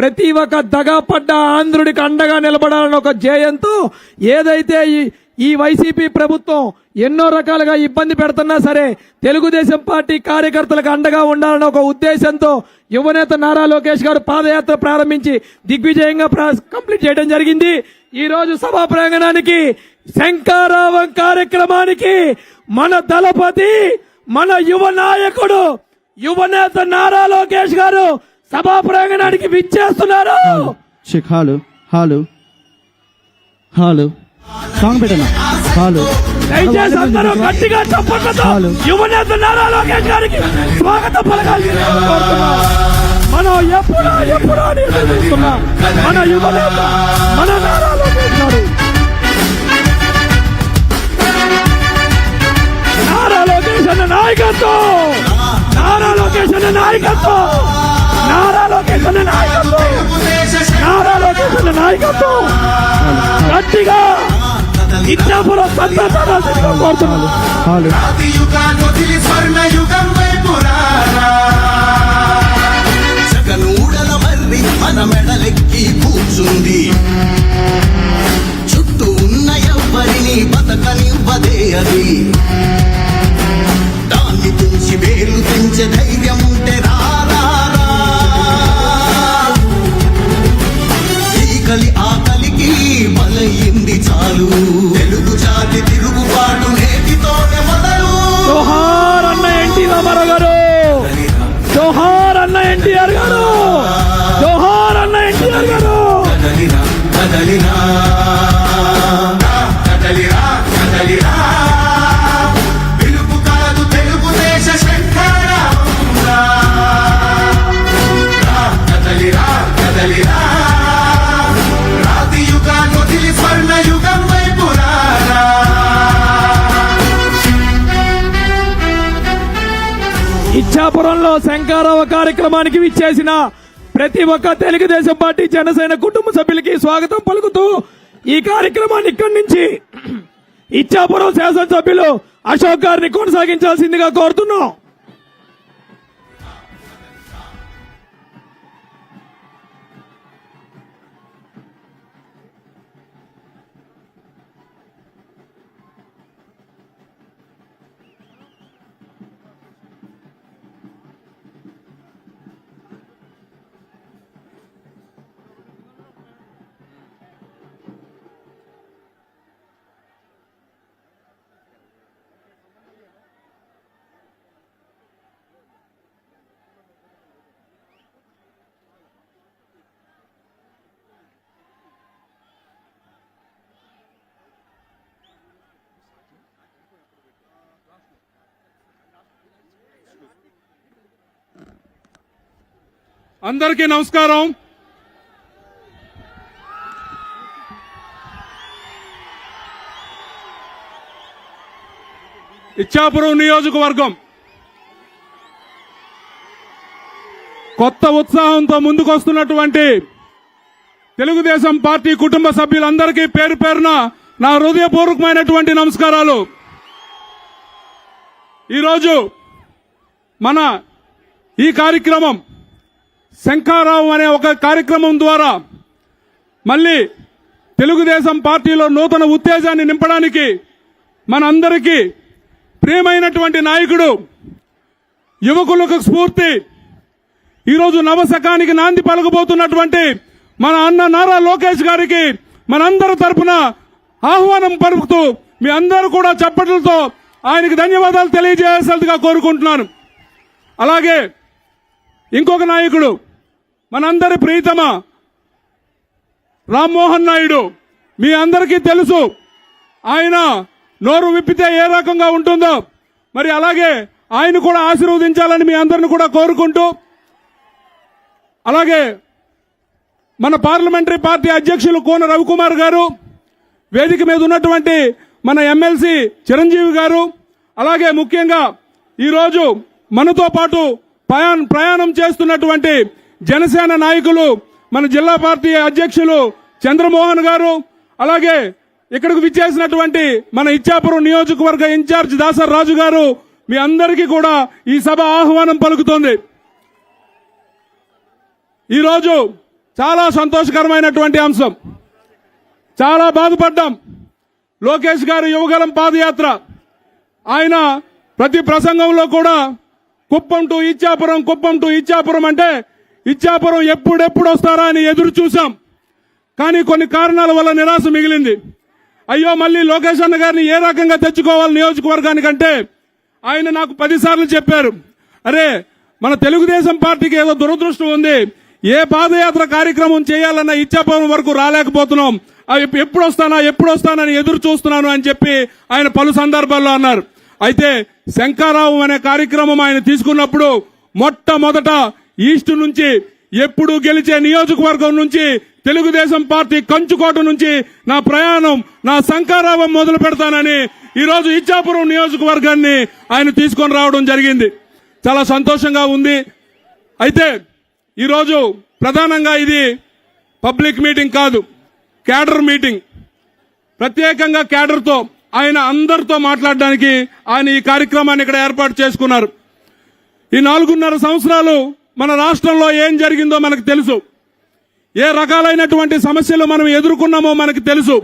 ప్రతి ఒక్క దగాపడ్డ ఆంధ్రుడికి అండగా నిలబడాలని ఒక ధ్యేయంతో ఏదైతే ఈ వైసీపీ ప్రభుత్వం ఎన్నో రకాలుగా ఇబ్బంది పెడుతున్నా సరే తెలుగుదేశం పార్టీ కార్యకర్తలకు అండగా ఉండాలన్న ఒక ఉద్దేశంతో యువనేత నారా లోకేష్ గారు పాదయాత్ర ప్రారంభించి దిగ్విజయంగా కంప్లీట్ చేయడం జరిగింది. ఈ రోజు సభా ప్రాంగణానికి శంఖారావం కార్యక్రమానికి మన దళపతి, మన యువ నాయకుడు, యువనేత నారా లోకేష్ గారు సభా ప్రాంగణానికి విచ్చేస్తున్నారు. హలో హలో హలో సాంగ్ పెట్టనా? హలో దయచేసి అందరూ గట్టిగా చప్పట్లతో యువనేత నారా లోకేష్ గారికి స్వాగతం పలకాలి. మనం ఎప్పుడో అని ఎదురుస్తున్నాం మన యువనేత మన నారా లోకేష్ గారు. నారా లోకేష్ అన్న నాయకత్వం, నారా లోకేష్ అన్న నాయకత్వం, నారా లోకేష్ అన్న నాయకత్వం, నారా లోకేష్ అన్న నాయకత్వం. గట్టిగా ఇచ్చాపురం సంతానాలు కోరుతున్నాను. జగనూడల మర్రి మన మెడలెక్కి కూర్చుంది, చుట్టూ ఉన్న ఎవ్వరిని బతకనివ్వదే అది. దాన్ని తుంచి వేలు తెంచే ధైర్యం ఉంటే ఈకలి ఆకలికి బలయింది చాలు. తెలుగు జాతి తిరుగుబాటు నేటితోనే మొదలు. జోహార్ అన్న ఎన్టీ రామారావు గారు, జోహార్ అన్న ఎన్టీఆర్ గారు, జోహార్ అన్న ఎన్టీఆర్ గారు. కదలిరా కదలిరా కదలిరా కదలిరా, పిలుపు కాదు తెలుగుదేశ శంఖారావం. కదలిరా కదలిరా, రాతి యుగాన్ని వదిలి స్వర్ణ యుగం వైపు రారా. ఇచ్చాపురంలో శంఖారావ కార్యక్రమానికి విచ్చేసిన ప్రతి ఒక్క తెలుగుదేశం పార్టీ జనసేన కుటుంబ సభ్యులకి స్వాగతం పలుకుతూ ఈ కార్యక్రమాన్ని ఇక్కడి నుంచి ఇచ్చాపురం శాసనసభ్యులు అశోక్ గారిని కొనసాగించాల్సిందిగా కోరుతున్నాం. అందరికీ నమస్కారం. ఇచ్చాపురం నియోజకవర్గం కొత్త ఉత్సాహంతో ముందుకొస్తున్నటువంటి తెలుగుదేశం పార్టీ కుటుంబ సభ్యులందరికీ పేరు పేరున నా హృదయపూర్వకమైనటువంటి నమస్కారాలు. ఈరోజు మన ఈ కార్యక్రమం శంఖారావం అనే ఒక కార్యక్రమం ద్వారా మళ్ళీ తెలుగుదేశం పార్టీలో నూతన ఉత్తేజాన్ని నింపడానికి మనందరికీ ప్రియమైనటువంటి నాయకుడు, యువకులకు స్ఫూర్తి, ఈరోజు నవశకానికి నాంది పలకబోతున్నటువంటి మన అన్న నారా లోకేష్ గారికి మనందరి తరపున ఆహ్వానం పలుకుతూ మీ అందరూ కూడా చప్పట్లతో ఆయనకు ధన్యవాదాలు తెలియజేయాల్సిందిగా కోరుకుంటున్నాను. అలాగే ఇంకొక నాయకుడు, మనందరి ప్రీతమ రామ్మోహన్ నాయుడు, మీ అందరికీ తెలుసు ఆయన నోరు విప్పితే ఏ రకంగా ఉంటుందో. మరి అలాగే ఆయన కూడా ఆశీర్వదించాలని మీ అందరిని కూడా కోరుకుంటూ, అలాగే మన పార్లమెంటరీ పార్టీ అధ్యక్షులు కోన రవికుమార్ గారు, వేదిక మీద ఉన్నటువంటి మన ఎమ్మెల్సీ చిరంజీవి గారు, అలాగే ముఖ్యంగా ఈరోజు మనతో పాటు ప్రయాణం చేస్తున్నటువంటి జనసేన నాయకులు మన జిల్లా పార్టీ అధ్యక్షులు చంద్రమోహన్ గారు, అలాగే ఇక్కడికి విచ్చేసినటువంటి మన ఇచ్చాపురం నియోజకవర్గ ఇన్ఛార్జ్ దాసర్ రాజు గారు, మీ అందరికీ కూడా ఈ సభ ఆహ్వానం పలుకుతోంది. ఈరోజు చాలా సంతోషకరమైనటువంటి అంశం. చాలా బాధపడ్డాం. లోకేష్ గారు యువగలం పాదయాత్ర, ఆయన ప్రతి ప్రసంగంలో కూడా కుప్పం టు ఇచ్చాపురం, కుప్పం టు ఇచ్చాపురం అంటే ఇచ్చాపురం ఎప్పుడెప్పుడు వస్తారా అని ఎదురు చూసాం. కానీ కొన్ని కారణాల వల్ల నిరాశ మిగిలింది. అయ్యో మళ్ళీ లోకేష్ అన్న గారిని ఏ రకంగా తెచ్చుకోవాలి నియోజకవర్గానికంటే ఆయన నాకు 10 సార్లు చెప్పారు, అరే మన తెలుగుదేశం పార్టీకి ఏదో దురదృష్టం ఉంది, ఏ పాదయాత్ర కార్యక్రమం చేయాలన్నా ఇచ్చాపురం వరకు రాలేకపోతున్నాం, ఎప్పుడు వస్తానని ఎదురు చూస్తున్నాను అని చెప్పి ఆయన పలు సందర్భాల్లో అన్నారు. అయితే శంకారావం అనే కార్యక్రమం ఆయన తీసుకున్నప్పుడు మొట్టమొదట ఈస్ట్ నుంచి ఎప్పుడు గెలిచే నియోజకవర్గం నుంచి తెలుగుదేశం పార్టీ కంచుకోట నుంచి నా ప్రయాణం, నా శంకారావం మొదలు పెడతానని ఈరోజు ఇచ్చాపురం నియోజకవర్గాన్ని ఆయన తీసుకొని రావడం జరిగింది. చాలా సంతోషంగా ఉంది. అయితే ఈరోజు ప్రధానంగా ఇది పబ్లిక్ మీటింగ్ కాదు, క్యాడర్ మీటింగ్. ప్రత్యేకంగా క్యాడర్తో ఆయన అందరితో మాట్లాడడానికి ఆయన ఈ కార్యక్రమాన్ని ఇక్కడ ఏర్పాటు చేసుకున్నారు. ఈ 4.5 సంవత్సరాలు మన రాష్ట్రంలో ఏం జరిగిందో మనకు తెలుసు. ఏ రకాలైనటువంటి సమస్యలు మనం ఎదుర్కొన్నామో మనకు తెలుసు.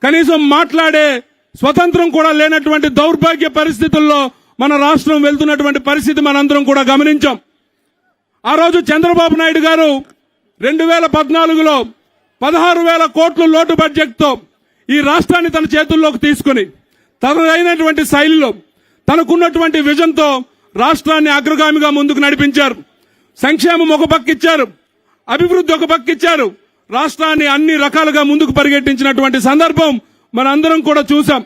కనీసం మాట్లాడే స్వతంత్రం కూడా లేనటువంటి దౌర్భాగ్య పరిస్థితుల్లో మన రాష్ట్రం వెళ్తున్నటువంటి పరిస్థితి మనందరం కూడా గమనించాం. ఆ రోజు చంద్రబాబు నాయుడు గారు 2014లో 16,000 కోట్ల లోటు బడ్జెట్తో ఈ రాష్ట్రాన్ని తన చేతుల్లోకి తీసుకుని తనదైనటువంటి శైలిలో తనకున్నటువంటి విజన్తో రాష్ట్రాన్ని అగ్రగామిగా ముందుకు నడిపించారు. సంక్షేమం ఒక పక్కిచ్చారు, అభివృద్ధి ఒక పక్కిచ్చారు, రాష్ట్రాన్ని అన్ని రకాలుగా ముందుకు పరిగెట్టించినటువంటి సందర్భం మనందరం కూడా చూసాం.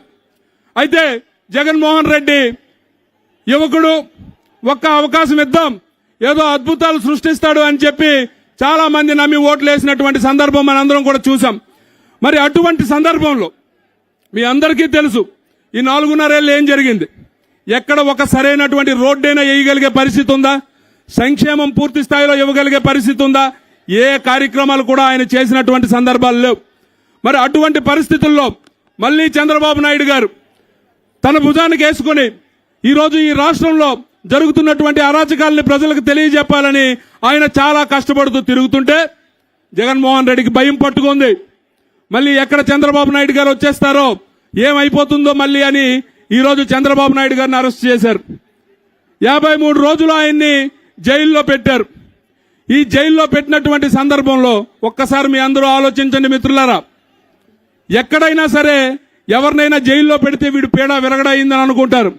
అయితే జగన్మోహన్ రెడ్డి యువకుడు, ఒక్క అవకాశం ఇద్దాం, ఏదో అద్భుతాలు సృష్టిస్తాడు అని చెప్పి చాలా మంది నమ్మి ఓట్లు వేసినటువంటి సందర్భం మనందరం కూడా చూసాం. మరి అటువంటి సందర్భంలో మీ అందరికీ తెలుసు ఈ 4.5 ఏళ్ళు ఏం జరిగింది. ఎక్కడ ఒక సరైనటువంటి రోడ్డైనా వేయగలిగే పరిస్థితి ఉందా? సంక్షేమం పూర్తి స్థాయిలో ఇవ్వగలిగే పరిస్థితి ఉందా? ఏ కార్యక్రమాలు కూడా ఆయన చేసినటువంటి సందర్భాలు లేవు. మరి అటువంటి పరిస్థితుల్లో మళ్ళీ చంద్రబాబు నాయుడు గారు తన భుజానికి వేసుకుని ఈరోజు ఈ రాష్ట్రంలో జరుగుతున్నటువంటి అరాచకాలని ప్రజలకు తెలియజెప్పాలని ఆయన చాలా కష్టపడుతూ తిరుగుతుంటే జగన్మోహన్ రెడ్డికి భయం పట్టుకుంది. మళ్ళీ ఎక్కడ చంద్రబాబు నాయుడు గారు వచ్చేస్తారో, ఏమైపోతుందో మళ్ళీ అని ఈరోజు చంద్రబాబు నాయుడు గారిని అరెస్ట్ చేశారు. 53 రోజులు ఆయన్ని జైల్లో పెట్టారు. ఈ జైల్లో పెట్టినటువంటి సందర్భంలో ఒక్కసారి మీ అందరూ ఆలోచించండి మిత్రులారా. ఎక్కడైనా సరే ఎవరినైనా జైల్లో పెడితే వీడు పీడ విరగడైందని అనుకుంటారు.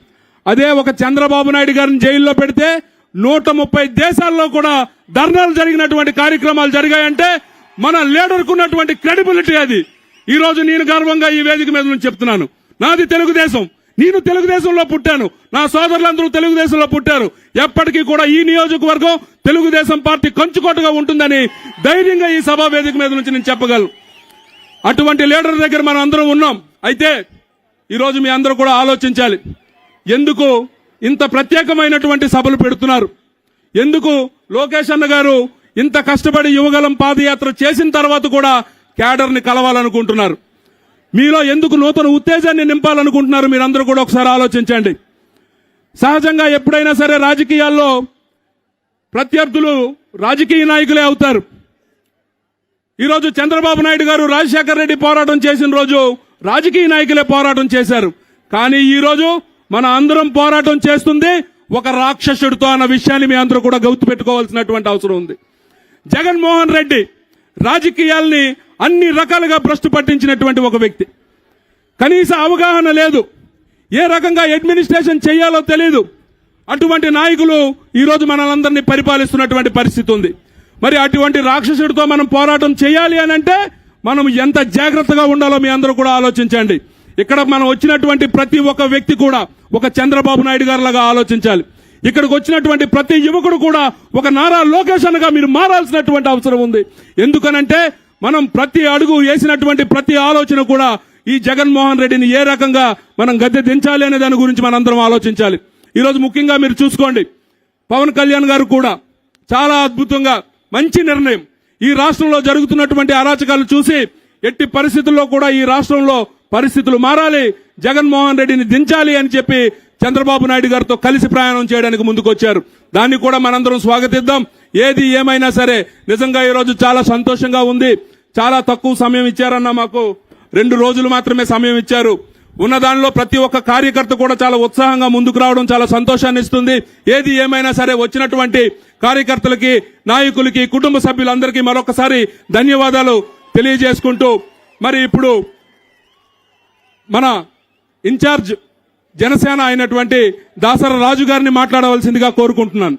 అదే ఒక చంద్రబాబు నాయుడు గారిని జైల్లో పెడితే 130 దేశాల్లో కూడా ధర్నాలు జరిగినటువంటి కార్యక్రమాలు జరిగాయంటే మన లీడర్కు ఉన్నటువంటి క్రెడిబిలిటీ అది. ఈ రోజు నేను గర్వంగా ఈ వేదిక మీద నుంచి చెప్తున్నాను, నాది తెలుగుదేశం, నేను తెలుగుదేశంలో పుట్టాను, నా సోదరులందరూ తెలుగుదేశంలో పుట్టారు, ఎప్పటికీ కూడా ఈ నియోజకవర్గం తెలుగుదేశం పార్టీ కంచుకోటగా ఉంటుందని ధైర్యంగా ఈ సభా వేదిక మీద నుంచి నేను చెప్పగలను. అటువంటి లీడర్ దగ్గర మనం అందరం ఉన్నాం. అయితే ఈరోజు మీ అందరూ కూడా ఆలోచించాలి, ఎందుకు ఇంత ప్రత్యేకమైనటువంటి సభలు పెడుతున్నారు? ఎందుకు లోకేష్ అన్న గారు ఇంత కష్టపడి యువగలం పాదయాత్ర చేసిన తర్వాత కూడా క్యాడర్ని కలవాలనుకుంటున్నారు? మీలో ఎందుకు నూతన ఉత్తేజాన్ని నింపాలనుకుంటున్నారు? మీరందరూ కూడా ఒకసారి ఆలోచించండి. సహజంగా ఎప్పుడైనా సరే రాజకీయాల్లో ప్రత్యర్థులు రాజకీయ నాయకులే అవుతారు. ఈరోజు చంద్రబాబు నాయుడు గారు రాజశేఖర రెడ్డి పోరాటం చేసిన రోజు రాజకీయ నాయకులే పోరాటం చేశారు. కానీ ఈ రోజు మన అందరం పోరాటం చేస్తుంది ఒక రాక్షసుడితో అన్న విషయాన్ని మీ అందరూ కూడా గుర్తుపెట్టుకోవాల్సినటువంటి అవసరం ఉంది. జగన్మోహన్ రెడ్డి రాజకీయాల్ని అన్ని రకాలుగా భ్రష్టు పట్టించినటువంటి ఒక వ్యక్తి. కనీస అవగాహన లేదు, ఏ రకంగా అడ్మినిస్ట్రేషన్ చేయాలో తెలియదు. అటువంటి నాయకులు ఈరోజు మనలందరినీ పరిపాలిస్తున్నటువంటి పరిస్థితి ఉంది. మరి అటువంటి రాక్షసుడితో మనం పోరాటం చేయాలి అని అంటే మనం ఎంత జాగ్రత్తగా ఉండాలో మీ అందరూ కూడా ఆలోచించండి. ఇక్కడ మనం వచ్చినటువంటి ప్రతి ఒక్క వ్యక్తి కూడా ఒక చంద్రబాబు నాయుడు గారి లాగా ఆలోచించాలి. ఇక్కడికి వచ్చినటువంటి ప్రతి యువకుడు కూడా ఒక నారా లోకేష్ అన్నగా మీరు మారాల్సినటువంటి అవసరం ఉంది. ఎందుకనంటే మనం ప్రతి అడుగు వేసినటువంటి ప్రతి ఆలోచన కూడా ఈ జగన్మోహన్ రెడ్డిని ఏ రకంగా మనం గద్దె దించాలి అనే దాని గురించి మనందరం ఆలోచించాలి. ఈరోజు ముఖ్యంగా మీరు చూసుకోండి, పవన్ కళ్యాణ్ గారు కూడా చాలా అద్భుతంగా మంచి నిర్ణయం. ఈ రాష్ట్రంలో జరుగుతున్నటువంటి అరాచకాలు చూసి ఎట్టి పరిస్థితుల్లో కూడా ఈ రాష్ట్రంలో పరిస్థితులు మారాలి, జగన్మోహన్ రెడ్డిని దించాలి అని చెప్పి చంద్రబాబు నాయుడు గారితో కలిసి ప్రయాణం చేయడానికి ముందుకొచ్చారు. దాన్ని కూడా మనందరం స్వాగతిద్దాం. ఏది ఏమైనా సరే నిజంగా ఈరోజు చాలా సంతోషంగా ఉంది. చాలా తక్కువ సమయం ఇచ్చారన్న, మాకు 2 రోజులు మాత్రమే సమయం ఇచ్చారు. ఉన్న దానిలో ప్రతి ఒక్క కార్యకర్త కూడా చాలా ఉత్సాహంగా ముందుకు రావడం చాలా సంతోషాన్ని ఇస్తుంది. ఏది ఏమైనా సరే వచ్చినటువంటి కార్యకర్తలకి, నాయకులకి, కుటుంబ సభ్యులందరికీ మరొకసారి ధన్యవాదాలు తెలియజేసుకుంటూ, మరి ఇప్పుడు మన ఇన్ఛార్జ్ జనసేన అయినటువంటి దాసర రాజు గారిని మాట్లాడవలసిందిగా కోరుకుంటున్నాను.